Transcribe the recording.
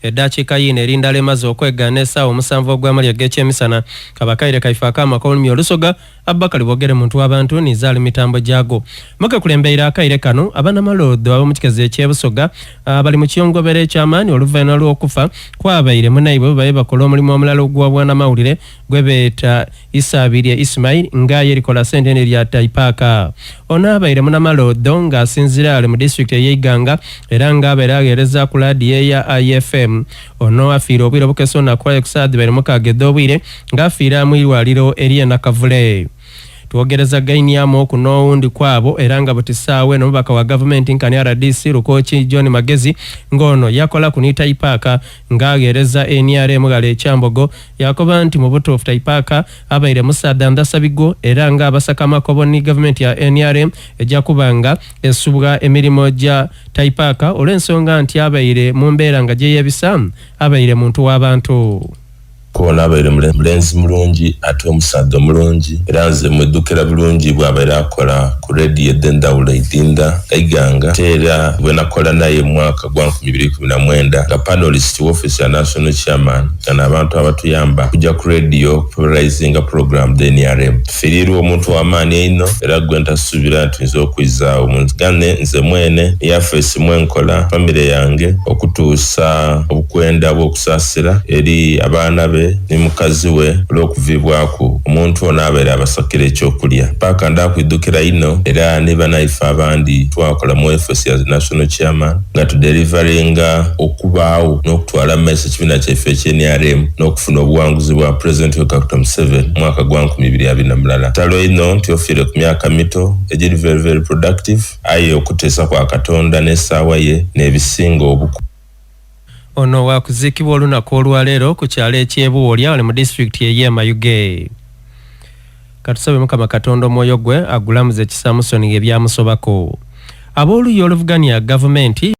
eddakiika yino erinda emaze okwegana essaawa 7 ogw'amalya g'ekyemisana kabakaire kaifaka amakolumya olusoga Abakali bogere muntu w'abantu nizaali mitambo gyago muke kulembeera akaire kano abanamalodo ab'omu kikazi eky'ebusoga bali mu kiyongobero eky'amaanyi oluvannyuma lw'okufa kwabaire munaibwe babe bakola omulimu omulala ogw'obwanamawulire gwe beeta Isabirye Ismail ngaye erikola sentene lya Taipaka ono abaire munamalodo ng'asinzira ali mu district ey'Iganga era ng'abaire agereza ku laadiyo eya IFM ono afiira obwire obukeso nakola ekusaadi bali mukagedde obwire ng'afiira mu irwaliro erye Nakavule tuogereza gainyamu okunowundi kwabo era nga butisaawe n'omubaka wa gavumenti nkani RDC Lukochi John Magezi ngono yakola ku Taipaka ng'agereza NRM gale ekyambogo yakoba nti mu butuufu Taipaka abaire musaada ndasabigo era nga abasakamakobo ni gavumenti ya NRM ejja kubanga esubwa emirimu gya Taipaka olw'ensonga nti abaire mu mbeera nga gye yebisamu abaire muntu w'abantu kona abaire mulenzi mulungi ate omusaadde omulungi era nze mwedukira bulungi bw'abaire akola ku rediyo ed'endawulo Idinda Iganga era bwe nakola naye mwaka gwa 2019 nga panelist w'office ya national chairman kana abantu abatuyamba kujja ku rediyo popularizing program the NRM firirwa omuntu w'amaanyi eno era gwe ntasuubira nti nze okwiza omugane nze mwene yafeesi mwenkola famire yange okutuusa obukwenda bw'okusaasira eri abaana be ni mukazi we olw'okuvibwaku omuntu ono abeera abasakira ekyokulya paka ndakwidukira ino era ne banaife abandi twakola mu office ya national chairman nga tudelivaringa okubaawo n'okutwala mmaaso ekibiina kyaffe ekye-NRM n'okufuna obuwanguzi bwa President Dr. Museveni mwaka gwa 2023 talo ino nti ofiire ku myaka mito egiri very very productive aye okuteesa kwa Katonda n'essaawa ye n'ebisinga obuku ono wakuzikibwa olunaku olwaleero ku kyalo eky'Ebuwolya ali mu district y'e Mayuge katusabe Mukama Katonda omwoyo gwe agulamuze Kisa Musoni ebyamusobako ab'oluyi oluvuganya gavumenti